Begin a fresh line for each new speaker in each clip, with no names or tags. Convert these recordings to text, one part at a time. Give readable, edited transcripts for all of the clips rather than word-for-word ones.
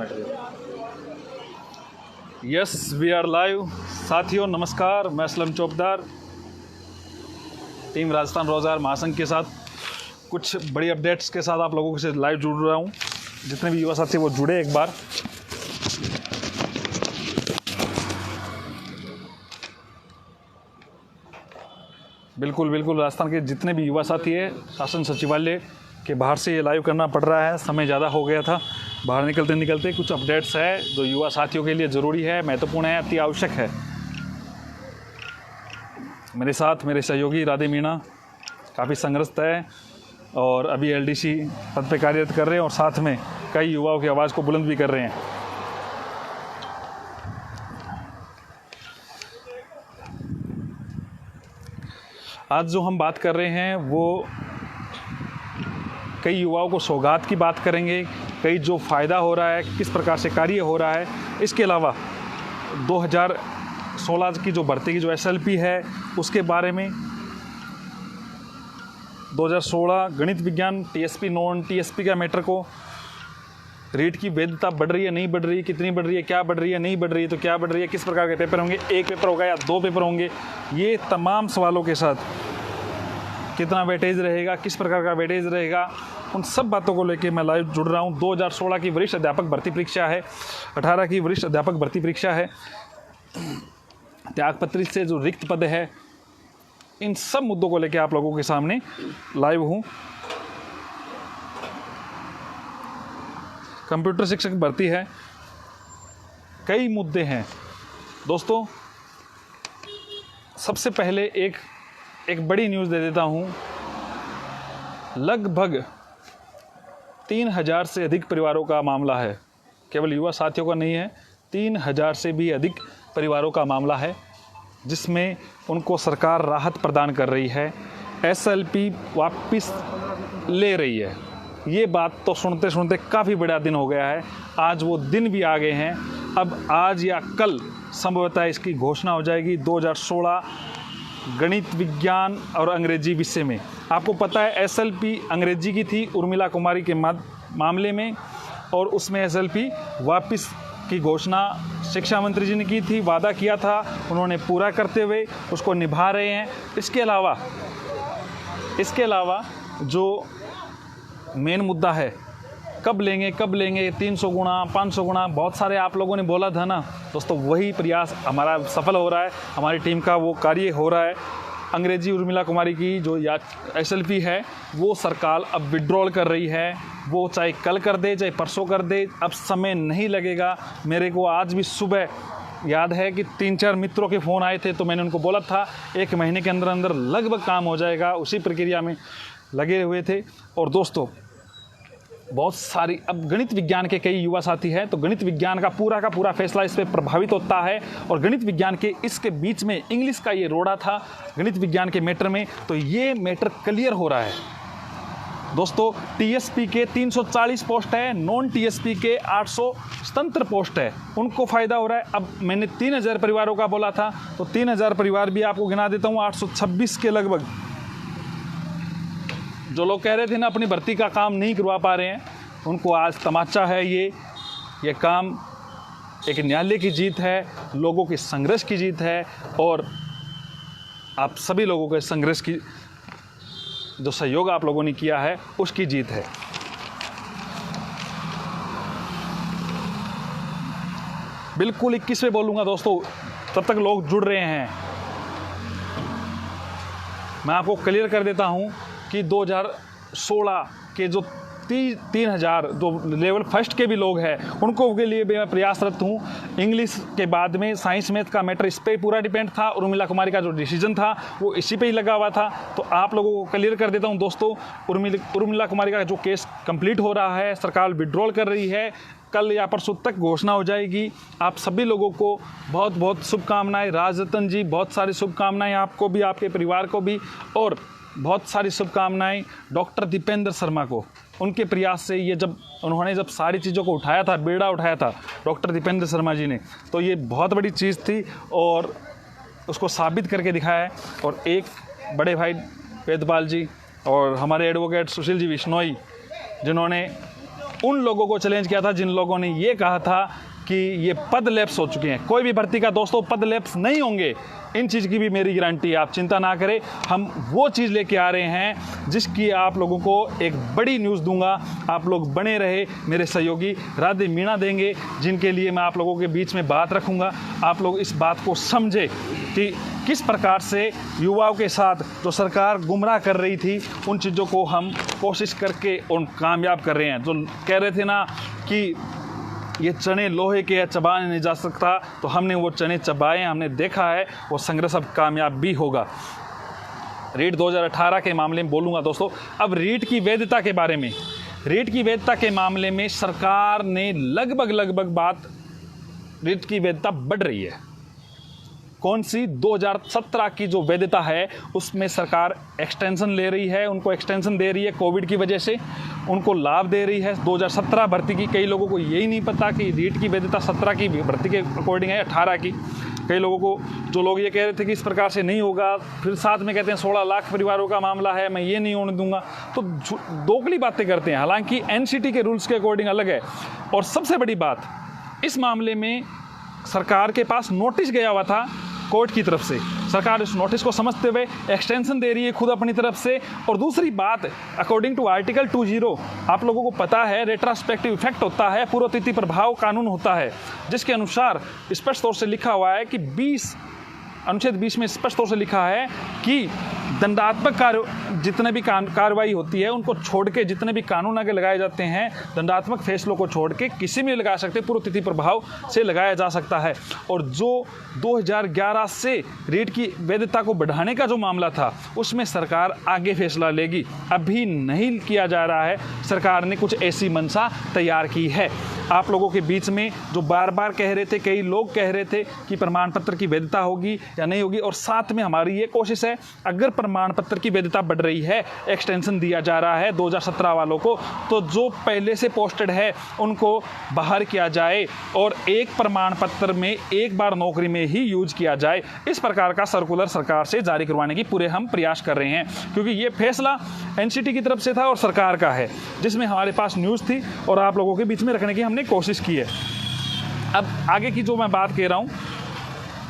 Material.
Yes we are live. साथियों नमस्कार, मैं असलम चौकदार टीम राजस्थान रोज़गार महासंघ के साथ कुछ बड़ी अपडेट्स के साथ आप लोगों से लाइव जुड़ रहा हूँ। जितने भी युवा साथी वो जुड़े एक बार। बिल्कुल राजस्थान के जितने भी युवा साथी है, शासन सचिवालय के बाहर से ये लाइव करना पड़ रहा है। समय ज़्यादा हो गया था, बाहर निकलते कुछ अपडेट्स है जो युवा साथियों के लिए ज़रूरी है, महत्वपूर्ण है, अति आवश्यक है। मेरे साथ मेरे सहयोगी राधे मीणा काफ़ी संघर्षरत है और अभी एलडीसी पद पे कार्यरत कर रहे हैं और साथ में कई युवाओं की आवाज़ को बुलंद भी कर रहे हैं। आज जो हम बात कर रहे हैं वो कई युवाओं को सौगात की बात करेंगे, कई जो फ़ायदा हो रहा है, किस प्रकार से कार्य हो रहा है। इसके अलावा 2016 की जो भर्ती की जो एसएलपी है उसके बारे में, 2016 गणित विज्ञान टीएसपी नॉन टीएसपी का मैटर को, रीट की वैधता बढ़ रही है नहीं बढ़ रही है, कितनी बढ़ रही है, क्या बढ़ रही है, नहीं बढ़ रही है तो क्या बढ़ रही है, किस प्रकार के पेपर होंगे, एक पेपर होगा या 2 पेपर होंगे, ये तमाम सवालों के साथ कितना वेटेज रहेगा, किस प्रकार का वेटेज रहेगा, उन सब बातों को लेके मैं लाइव जुड़ रहा हूँ। 2016 की वरिष्ठ अध्यापक भर्ती परीक्षा है, 18 की वरिष्ठ अध्यापक भर्ती परीक्षा है, त्यागपत्री से जो रिक्त पद है, इन सब मुद्दों को लेके आप लोगों के सामने लाइव हूँ। कंप्यूटर शिक्षक भर्ती है, कई मुद्दे हैं दोस्तों। सबसे पहले एक बड़ी न्यूज़ दे देता हूँ। लगभग 3000 से अधिक परिवारों का मामला है, केवल युवा साथियों का नहीं है, 3000 से भी अधिक परिवारों का मामला है जिसमें उनको सरकार राहत प्रदान कर रही है, एसएलपी वापस ले रही है। ये बात तो सुनते सुनते काफ़ी बड़ा दिन हो गया है, आज वो दिन भी आ गए हैं। अब आज या कल संभवतः इसकी घोषणा हो जाएगी। 2016 गणित विज्ञान और अंग्रेजी विषय में, आपको पता है एसएलपी अंग्रेजी की थी उर्मिला कुमारी के मामले में, और उसमें एसएलपी वापस की घोषणा शिक्षा मंत्री जी ने की थी, वादा किया था, उन्होंने पूरा करते हुए उसको निभा रहे हैं। इसके अलावा जो मेन मुद्दा है, कब लेंगे 300 गुना 500 गुना, बहुत सारे आप लोगों ने बोला था ना दोस्तों, वही प्रयास हमारा सफल हो रहा है, हमारी टीम का वो कार्य हो रहा है। अंग्रेजी उर्मिला कुमारी की जो एसएलपी है वो सरकार अब विड्रॉल कर रही है, वो चाहे कल कर दे चाहे परसों कर दे, अब समय नहीं लगेगा। मेरे को आज भी सुबह याद है कि 3-4 मित्रों के फ़ोन आए थे, तो मैंने उनको बोला था 1 महीने के अंदर लगभग काम हो जाएगा, उसी प्रक्रिया में लगे हुए थे। और दोस्तों बहुत सारी, अब गणित विज्ञान के कई युवा साथी हैं, तो गणित विज्ञान का पूरा फैसला इस पर प्रभावित होता है। और गणित विज्ञान के इसके बीच में इंग्लिश का ये रोड़ा था गणित विज्ञान के मैटर में, तो ये मैटर क्लियर हो रहा है दोस्तों। टीएसपी के 340 पोस्ट है, नॉन टीएसपी के 800 स्वतंत्र पोस्ट है, उनको फ़ायदा हो रहा है। अब मैंने 3000 परिवारों का बोला था, तो 3000 परिवार भी आपको गिना देता हूँ, 826 के लगभग जो लोग कह रहे थे ना अपनी भर्ती का काम नहीं करवा पा रहे हैं, उनको आज तमाचा है। ये काम एक न्यायालय की जीत है, लोगों के संघर्ष की जीत है, और आप सभी लोगों के संघर्ष की जो सहयोग आप लोगों ने किया है उसकी जीत है। बिल्कुल 21वें बोलूँगा दोस्तों, तब तक लोग जुड़ रहे हैं। मैं आपको क्लियर कर देता हूँ कि 2016 के जो 3000 जो लेवल फर्स्ट के भी लोग हैं उनको के लिए भी मैं प्रयासरत हूँ। इंग्लिश के बाद में साइंस मैथ का मैटर इस पर पूरा डिपेंड था, उर्मिला कुमारी का जो डिसीजन था वो इसी पे ही लगा हुआ था। तो आप लोगों को क्लियर कर देता हूँ दोस्तों, उर्मिला कुमारी का जो केस कंप्लीट हो रहा है, सरकार विड्रॉल कर रही है, कल या परसों तक घोषणा हो जाएगी। आप सभी लोगों को बहुत बहुत शुभकामनाएं। राजरतन जी बहुत सारी शुभकामनाएं आपको भी, आपके परिवार को भी, और बहुत सारी शुभकामनाएं डॉक्टर दीपेंद्र शर्मा को, उनके प्रयास से ये उन्होंने जब सारी चीज़ों को उठाया था, बेड़ा उठाया था डॉक्टर दीपेंद्र शर्मा जी ने, तो ये बहुत बड़ी चीज़ थी और उसको साबित करके दिखाया है। और एक बड़े भाई वेदपाल जी और हमारे एडवोकेट सुशील जी बिश्नोई, जिन्होंने उन लोगों को चैलेंज किया था जिन लोगों ने ये कहा था कि ये पद लैप्स हो चुके हैं। कोई भी भर्ती का दोस्तों पद लैप्स नहीं होंगे, इन चीज़ की भी मेरी गारंटी है, आप चिंता ना करें। हम वो चीज़ लेके आ रहे हैं जिसकी आप लोगों को एक बड़ी न्यूज़ दूंगा। आप लोग बने रहे, मेरे सहयोगी राधे मीणा देंगे, जिनके लिए मैं आप लोगों के बीच में बात रखूंगा। आप लोग इस बात को समझे कि किस प्रकार से युवाओं के साथ जो सरकार गुमराह कर रही थी, उन चीज़ों को हम कोशिश करके उन कामयाब कर रहे हैं। जो कह रहे थे ना कि ये चने लोहे के चबाने नहीं जा सकता, तो हमने वो चने चबाए, हमने देखा है वो संघर्ष अब कामयाब भी होगा। रीट 2018 के मामले में बोलूँगा दोस्तों। अब रीट की वैधता के बारे में, रीट की वैधता के मामले में सरकार ने लगभग बात, रीट की वैधता बढ़ रही है। कौन सी? 2017 की जो वैधता है उसमें सरकार एक्सटेंशन ले रही है, उनको एक्सटेंशन दे रही है, कोविड की वजह से उनको लाभ दे रही है 2017 भर्ती की। कई लोगों को यही नहीं पता कि रीट की वैधता 17 की भर्ती के अकॉर्डिंग है, 18 की। कई लोगों को, जो लोग ये कह रहे थे कि इस प्रकार से नहीं होगा, फिर साथ में कहते हैं 16 लाख परिवारों का मामला है, मैं ये नहीं होने दूंगा, तो दोगली बातें करते हैं। हालांकि एनसीटी के रूल्स के अकॉर्डिंग अलग है। और सबसे बड़ी बात, इस मामले में सरकार के पास नोटिस गया हुआ था कोर्ट की तरफ से। सरकार इस नोटिस को समझते हुए एक्सटेंशन दे रही है खुद अपनी तरफ से। और दूसरी बात, अकॉर्डिंग टू आर्टिकल 20, आप लोगों को पता है रेट्रोस्पेक्टिव इफेक्ट होता है, पूर्वतिथि प्रभाव कानून होता है, जिसके अनुसार स्पष्ट तौर से लिखा हुआ है कि अनुच्छेद 20 में स्पष्ट तौर से लिखा है कि दंडात्मक जितने भी कार्रवाई होती है उनको छोड़ के, जितने भी कानून आगे लगाए जाते हैं दंडात्मक फैसलों को छोड़ के किसी में लगा सकते, पूर्व तिथि प्रभाव से लगाया जा सकता है। और जो 2011 से रीट की वैधता को बढ़ाने का जो मामला था, उसमें सरकार आगे फैसला लेगी, अभी नहीं किया जा रहा है। सरकार ने कुछ ऐसी मंशा तैयार की है। आप लोगों के बीच में जो बार बार कह रहे थे, कई लोग कह रहे थे कि प्रमाण पत्र की वैधता होगी या नहीं होगी, और साथ में हमारी ये कोशिश है, अगर प्रमाण पत्र की वैधता बढ़ रही है, एक्सटेंशन दिया जा रहा है 2017 वालों को, तो जो पहले से पोस्टेड है उनको बाहर किया जाए और एक प्रमाण पत्र में एक बार नौकरी में ही यूज किया जाए। इस प्रकार का सर्कुलर सरकार से जारी करवाने की पूरे हम प्रयास कर रहे हैं, क्योंकि ये फैसला एनसीटी की तरफ से था और सरकार का है, जिसमें हमारे पास न्यूज़ थी और आप लोगों के बीच में रखने की हमने कोशिश की है। अब आगे की जो मैं बात कह रहा हूँ,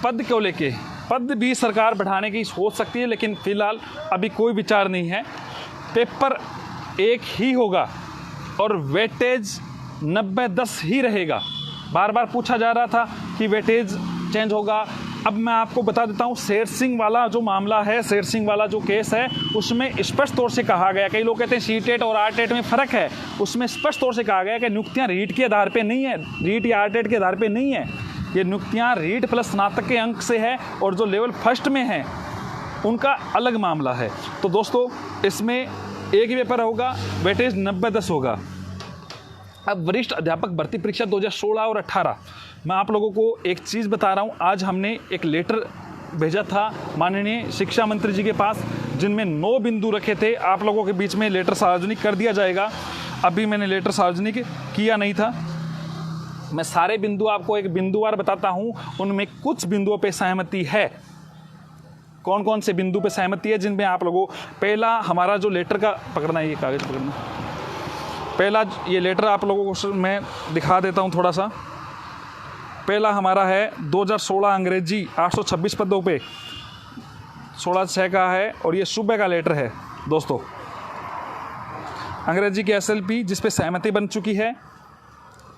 पद को लेके, पद भी सरकार बढ़ाने की सोच सकती है, लेकिन फिलहाल अभी कोई विचार नहीं है। पेपर एक ही होगा और वेटेज 90-10 ही रहेगा। बार बार पूछा जा रहा था कि वेटेज चेंज होगा। अब मैं आपको बता देता हूँ, शेर सिंह वाला जो मामला है, शेर सिंह वाला जो केस है, उसमें स्पष्ट तौर से कहा गया, कई लोग कहते हैं सीटेट और आरटेट में फ़र्क है, उसमें स्पष्ट तौर से कहा गया कि नियुक्तियाँ रीट के आधार पे नहीं है, रीट या आरटेट के आधार पे नहीं है, ये नियुक्तियाँ रीट प्लस स्नातक के अंक से है, और जो लेवल फर्स्ट में है उनका अलग मामला है। तो दोस्तों, इसमें एक ही पेपर होगा, वेटेज 90-10 होगा। अब वरिष्ठ अध्यापक भर्ती परीक्षा 2016 और 18, मैं आप लोगों को एक चीज़ बता रहा हूँ। आज हमने एक लेटर भेजा था माननीय शिक्षा मंत्री जी के पास, जिनमें 9 बिंदु रखे थे। आप लोगों के बीच में लेटर सार्वजनिक कर दिया जाएगा। अभी मैंने लेटर सार्वजनिक किया नहीं था, मैं सारे बिंदु आपको एक बिंदुवार बताता हूँ। उनमें कुछ बिंदुओं पे सहमति है। कौन कौन से बिंदु पे सहमति है जिनमें आप लोगों, पहला हमारा जो लेटर का, पकड़ना, ये कागज़ पकड़ना, पहला ये लेटर आप लोगों को मैं दिखा देता हूँ थोड़ा सा। पहला हमारा है 2016 अंग्रेजी 826 पदों पे 16/6 का है, और ये सुबह का लेटर है दोस्तों। अंग्रेजी की SLP जिस पे सहमति बन चुकी है,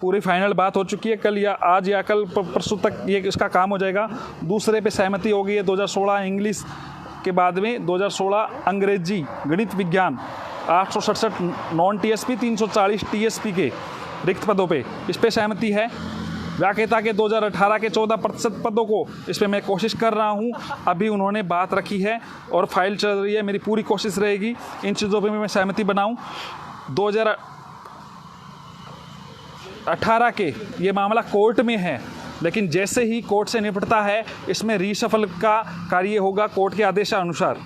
पूरी फाइनल बात हो चुकी है, कल या आज या कल परसों तक ये इसका काम हो जाएगा। दूसरे पे सहमति हो गई है 2016 इंग्लिश के बाद में 2016 अंग्रेजी गणित विज्ञान 867 नॉन TSP 340 TSP के रिक्त पदों पे, इस पे सहमति है। व्याख्याता के 2018 के 14% पदों को, इस पर मैं कोशिश कर रहा हूँ, अभी उन्होंने बात रखी है और फाइल चल रही है। मेरी पूरी कोशिश रहेगी इन चीज़ों पे मैं सहमति बनाऊँ। 2018 के ये मामला कोर्ट में है, लेकिन जैसे ही कोर्ट से निपटता है, इसमें रीशफल का कार्य होगा कोर्ट के आदेशानुसार।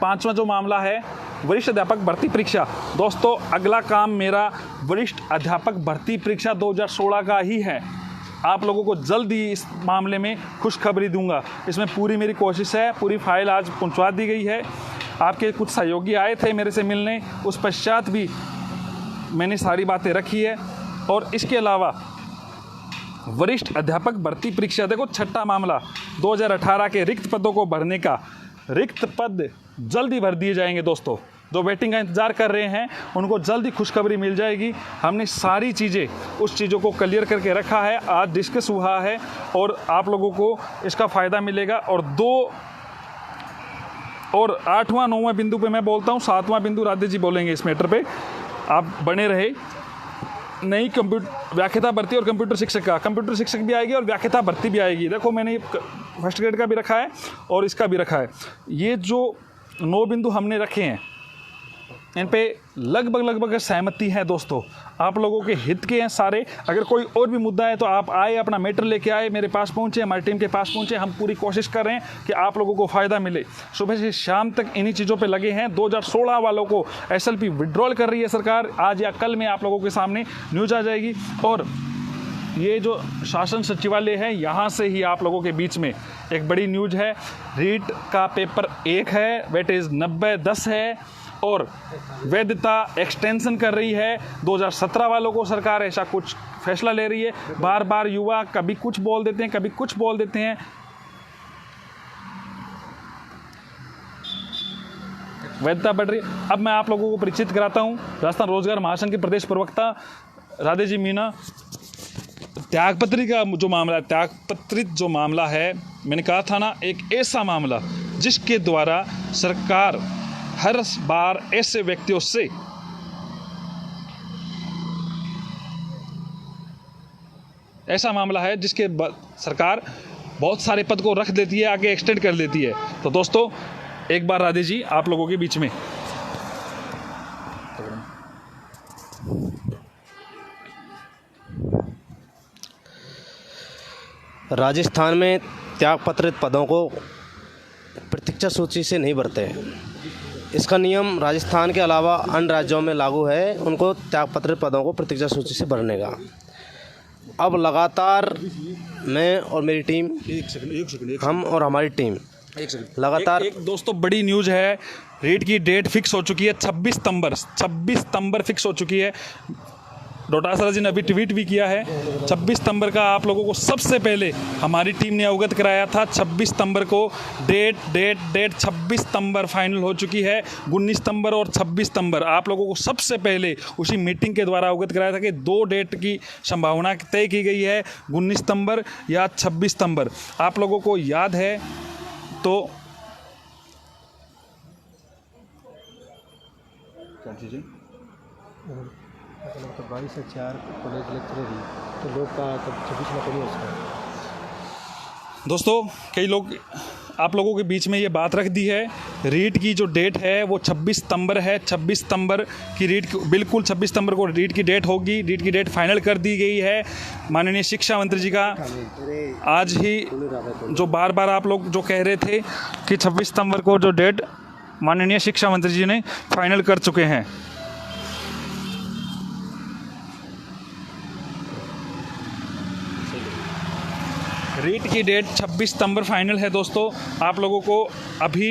पांचवा जो मामला है वरिष्ठ अध्यापक भर्ती परीक्षा। दोस्तों, अगला काम मेरा वरिष्ठ अध्यापक भर्ती परीक्षा 2016 का ही है। आप लोगों को जल्द ही इस मामले में खुशखबरी दूंगा। इसमें पूरी मेरी कोशिश है, पूरी फाइल आज पहुंचवा दी गई है। आपके कुछ सहयोगी आए थे मेरे से मिलने, उस पश्चात भी मैंने सारी बातें रखी है। और इसके अलावा वरिष्ठ अध्यापक भर्ती परीक्षा, देखो छठा मामला 2018 के रिक्त पदों को भरने का, रिक्त पद जल्दी भर दिए जाएंगे दोस्तों। जो वेटिंग का इंतज़ार कर रहे हैं उनको जल्दी खुशखबरी मिल जाएगी। हमने सारी चीज़ें, उस चीज़ों को क्लियर करके रखा है, आज डिस्कस हुआ है और आप लोगों को इसका फ़ायदा मिलेगा। और 8वां 9वां बिंदु पे मैं बोलता हूँ, 7वां बिंदु राधे जी बोलेंगे इस मैटर पे, आप बने रहे। नई कंप्यूटर व्याख्याता भर्ती और कंप्यूटर शिक्षक का, कंप्यूटर शिक्षक भी आएगी और व्याख्याता भर्ती भी आएगी। देखो मैंने फर्स्ट ग्रेड का भी रखा है और इसका भी रखा है। ये जो 9 बिंदु हमने रखे हैं इन पे लगभग सहमति है दोस्तों, आप लोगों के हित के हैं सारे। अगर कोई और भी मुद्दा है तो आप आए, अपना मैटर लेके आए, मेरे पास पहुंचे, हमारी टीम के पास पहुंचे। हम पूरी कोशिश कर रहे हैं कि आप लोगों को फ़ायदा मिले। सुबह से शाम तक इन्हीं चीज़ों पे लगे हैं। 2016 वालों को SLP विड्रॉल कर रही है सरकार, आज या कल में आप लोगों के सामने न्यूज़ आ जाएगी। और ये जो शासन सचिवालय है, यहाँ से ही आप लोगों के बीच में एक बड़ी न्यूज़ है। रीट का पेपर 1 है, वेटेज 90-10 है और वैधता एक्सटेंशन कर रही है। 2017 वालों को सरकार ऐसा कुछ फैसला ले रही है। बार बार युवा कभी कुछ बोल देते हैं, कभी कुछ बोल देते हैं। वैधता बढ़ रही है। अब मैं आप लोगों को परिचित कराता हूँ राजस्थान रोजगार महासंघ के प्रदेश प्रवक्ता राधे जी मीना। त्यागपत्री का जो मामला है, त्यागपत्रित जो मामला है, मैंने कहा था ना, एक ऐसा मामला जिसके द्वारा सरकार हर बार ऐसे व्यक्तियों से ऐसा मामला है जिसके सरकार बहुत सारे पद को रख देती है, आगे एक्सटेंड कर देती है। तो दोस्तों एक बार राधे जी आप लोगों के बीच में।
राजस्थान में त्यागपत्रित पदों को प्रतीक्षा सूची से नहीं भरते हैं। इसका नियम राजस्थान के अलावा अन्य राज्यों में लागू है, उनको त्यागपत्रित पदों को प्रतीक्षा सूची से भरने का। अब लगातार मैं और मेरी टीम, हम और हमारी टीम लगातार
एक दोस्तों बड़ी न्यूज़ है। रीट की डेट फिक्स हो चुकी है, 26 सितंबर फिक्स हो चुकी है। डोटासरा जी ने अभी ट्वीट भी किया है। 26 सितंबर का आप लोगों को सबसे पहले हमारी टीम ने अवगत कराया था। 26 सितंबर को डेट 26 सितंबर फाइनल हो चुकी है। 19 सितंबर और 26 सितंबर आप लोगों को सबसे पहले उसी मीटिंग के द्वारा अवगत कराया था कि 2 डेट की संभावना तय की गई है, 19 सितंबर या 26 सितंबर। आप लोगों को याद है तो क्या चीज़ें
22 से 4 कॉलेज लेक्चरर ही तो लोग का तब 26 में कभी उसका।
दोस्तों कई लोग आप लोगों के बीच में ये बात रख दी है। रीट की जो डेट है वो 26 सितंबर है। 26 सितंबर की रीट, बिल्कुल 26 सितंबर को रीट की डेट होगी। रीट की डेट फाइनल कर दी गई है माननीय शिक्षा मंत्री जी का। आज ही जो बार बार आप लोग जो कह रहे थे कि 26 सितंबर को जो डेट माननीय शिक्षा मंत्री जी ने फाइनल कर चुके हैं। रीट की डेट 26 सितंबर फाइनल है दोस्तों। आप लोगों को अभी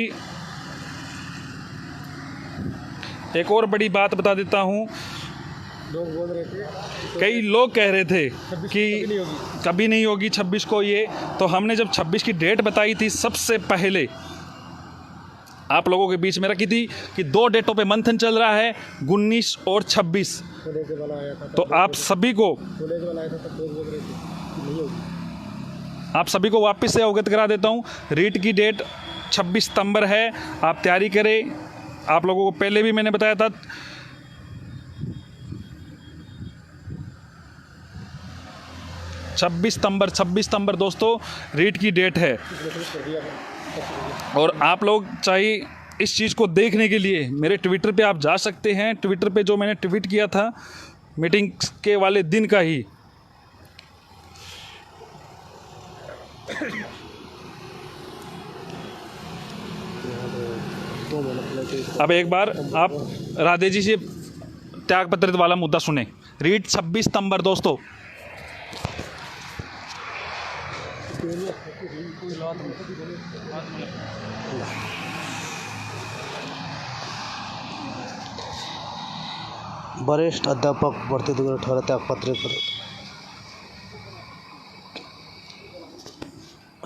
एक और बड़ी बात बता देता हूँ।
लोग बोल रहे थे,
कई लोग कह रहे थे कि कभी नहीं होगी 26 को ये। तो हमने जब 26 की डेट बताई थी सबसे पहले आप लोगों के बीच में रखी थी कि 2 डेटों पे मंथन चल रहा है, 19 और 26। तो आप सभी को आप सभी को वापस से अवगत करा देता हूँ। रीट की डेट 26 सितंबर है, आप तैयारी करें। आप लोगों को पहले भी मैंने बताया था। छब्बीस सितंबर दोस्तों रीट की डेट है। और आप लोग चाहिए इस चीज़ को देखने के लिए मेरे ट्विटर पे आप जा सकते हैं। ट्विटर पे जो मैंने ट्वीट किया था मीटिंग के वाले दिन का ही, अब एक बार आप राधे जी से त्यागपत्रित वाला मुद्दा सुने। रीट 26 सितंबर दोस्तों।
वरिष्ठ अध्यापक भर्ती 2018 त्यागपत्र पर।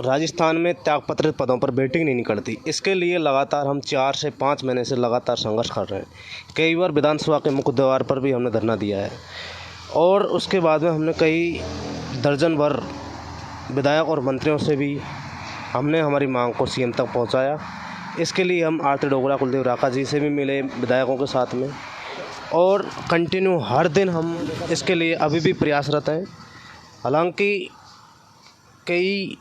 राजस्थान में त्यागपत्रित पदों पर वेटिंग नहीं निकलती। इसके लिए लगातार हम 4 से 5 महीने से लगातार संघर्ष कर रहे हैं। कई बार विधानसभा के मुख्य द्वार पर भी हमने धरना दिया है और उसके बाद में हमने कई दर्जन भर विधायक और मंत्रियों से भी हमने हमारी मांग को सीएम तक पहुंचाया। इसके लिए हम आरती डोगरा, कुलदीप राका जी से भी मिले विधायकों के साथ में, और कंटिन्यू हर दिन हम इसके लिए अभी भी प्रयासरत हैं। हालांकि कई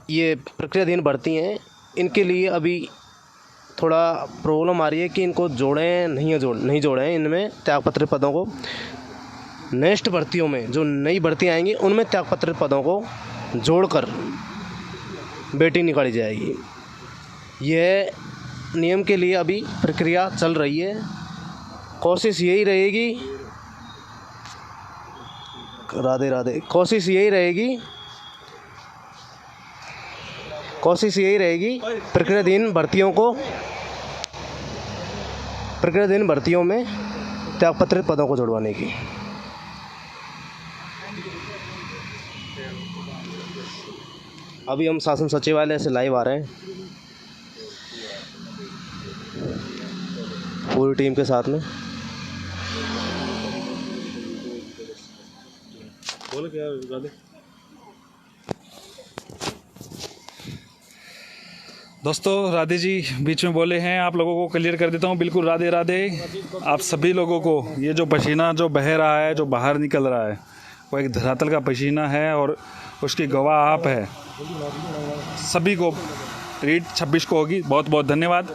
ये प्रक्रियाधीन भर्ती हैं, इनके लिए अभी थोड़ा प्रॉब्लम आ रही है कि इनको जोड़ें नहीं जोड़ें इनमें त्यागपत्रित पदों को। नेक्स्ट भर्तियों में जो नई भर्तियाँ आएंगी उनमें त्यागपत्रित पदों को जोड़कर वेटिंग निकाली जाएगी। यह नियम के लिए अभी प्रक्रिया चल रही है। कोशिश यही रहेगी, राधे राधे, कोशिश यही रहेगी प्रक्रियाधीन भर्तियों में त्यागपत्रित पदों को जुड़वाने की। अभी हम शासन सचिवालय से लाइव आ रहे हैं पूरी टीम के साथ में।
बोल क्या राधे। दोस्तों, राधे जी बीच में बोले हैं, आप लोगों को क्लियर कर देता हूँ। बिल्कुल राधे राधे। आप सभी लोगों को ये जो पसीना जो बह रहा है, जो बाहर निकल रहा है, वो एक धरातल का पसीना है और उसकी गवाह आप है। सभी को रीड 26 को होगी। बहुत बहुत धन्यवाद।